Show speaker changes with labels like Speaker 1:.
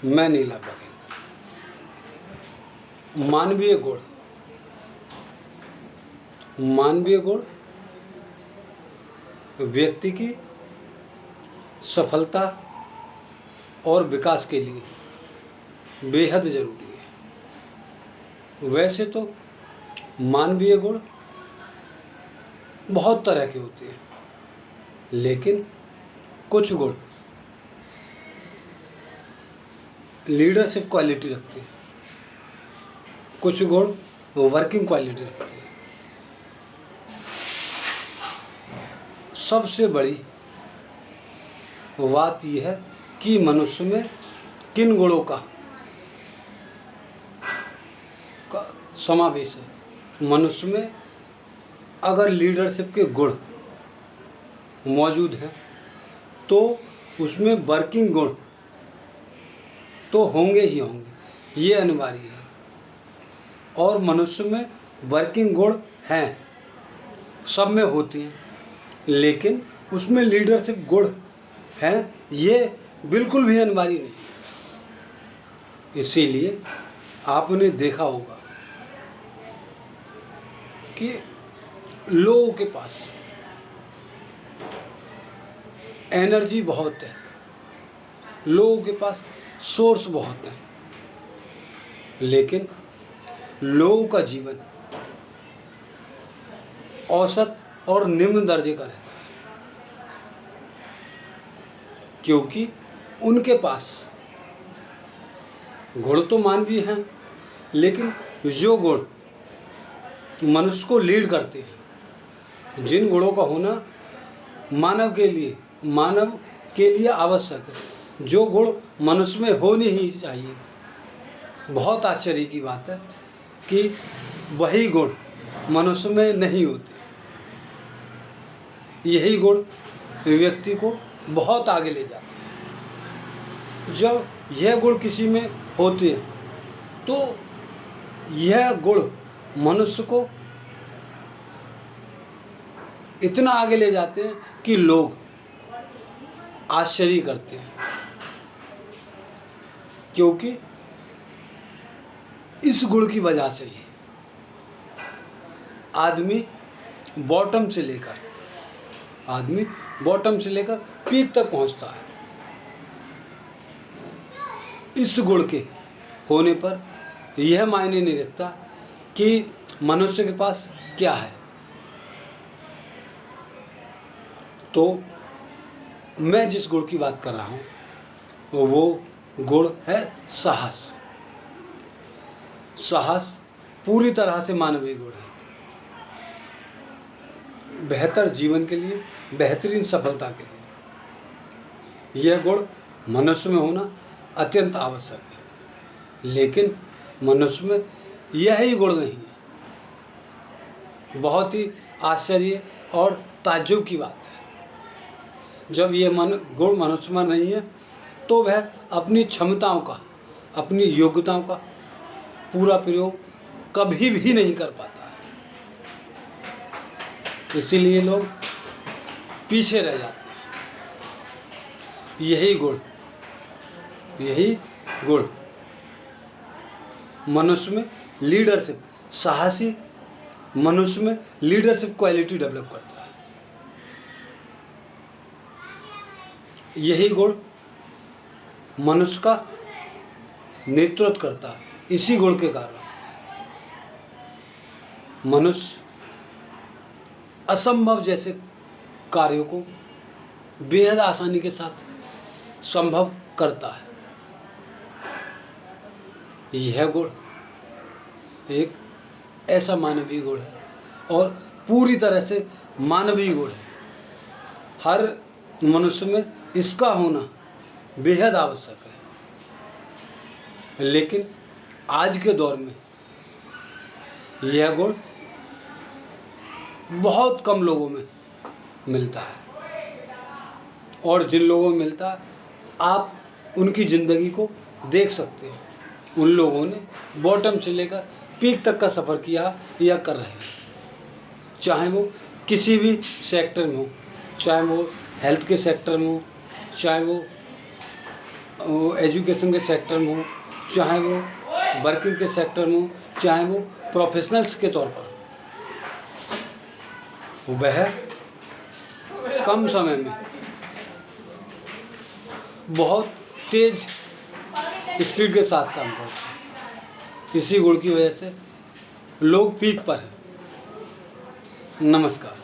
Speaker 1: मैं नीला बघेल। मानवीय गुण। मानवीय गुण व्यक्ति की सफलता और विकास के लिए बेहद जरूरी है। वैसे तो मानवीय गुण बहुत तरह के होते हैं, लेकिन कुछ गुण लीडरशिप क्वालिटी रखते हैं, कुछ गुण वर्किंग क्वालिटी रखते हैं। सबसे बड़ी बात यह है कि मनुष्य में किन गुणों का समावेश है। मनुष्य में अगर लीडरशिप के गुण मौजूद हैं तो उसमें वर्किंग गुण तो होंगे ही होंगे, ये अनिवार्य है। और मनुष्य में वर्किंग गुण हैं, सब में होते हैं, लेकिन उसमें लीडरशिप गुण हैं, ये बिल्कुल भी अनिवार्य नहीं। इसीलिए आपने देखा होगा कि लोगों के पास एनर्जी बहुत है, लोगों के पास सोर्स बहुत है, लेकिन लोगों का जीवन औसत और निम्न दर्जे का रहता है, क्योंकि उनके पास गुण तो मानवीय हैं, लेकिन जो गुण मनुष्य को लीड करते हैं, जिन गुणों का होना मानव के लिए आवश्यक है, जो गुण मनुष्य में होने ही चाहिए। बहुत आश्चर्य की बात है कि वही गुण मनुष्य में नहीं होते। यही गुण व्यक्ति को बहुत आगे ले जाते हैं। जब यह गुण किसी में होते हैं तो यह गुण मनुष्य को इतना आगे ले जाते हैं कि लोग आश्चर्य करते हैं, क्योंकि इस गुण की वजह से ही आदमी बॉटम से लेकर पीक तक पहुंचता है। इस गुण के होने पर यह मायने नहीं रखता कि मनुष्य के पास क्या है। तो मैं जिस गुण की बात कर रहा हूँ वो गुण है साहस। साहस पूरी तरह से मानवीय गुण है। बेहतर जीवन के लिए, बेहतरीन सफलता के लिए यह गुण मनुष्य में होना अत्यंत आवश्यक है, लेकिन मनुष्य में यही गुण नहीं है। बहुत ही आश्चर्य और ताज्जुब की बात है, जब ये गुण मनुष्य में नहीं है तो वह अपनी क्षमताओं का, अपनी योग्यताओं का पूरा प्रयोग कभी भी नहीं कर पाता है। इसीलिए लोग पीछे रह जाते हैं। यही गुण मनुष्य में लीडरशिप, साहसी मनुष्य में लीडरशिप क्वालिटी डेवलप करता है। यही गुण मनुष्य का नेतृत्व करता है। इसी गुण के कारण मनुष्य असंभव जैसे कार्यों को बेहद आसानी के साथ संभव करता है। यह गुण एक ऐसा मानवीय गुण है और पूरी तरह से मानवीय गुण है। हर मनुष्य में इसका होना बेहद आवश्यक है, लेकिन आज के दौर में यह गुण बहुत कम लोगों में मिलता है, और जिन लोगों में मिलता है आप उनकी ज़िंदगी को देख सकते हैं। उन लोगों ने बॉटम से लेकर पीक तक का सफ़र किया या कर रहे हैं, चाहे वो किसी भी सेक्टर में हो, चाहे वो हेल्थ के सेक्टर में हो, चाहे वो वो एजुकेशन के सेक्टर में हो, चाहे वो वर्किंग के सेक्टर में हो, चाहे वो प्रोफेशनल्स के तौर पर, वह कम समय में बहुत तेज स्पीड के साथ काम करते हैं। इसी गुण की वजह से लोग पीक पर हैं। नमस्कार।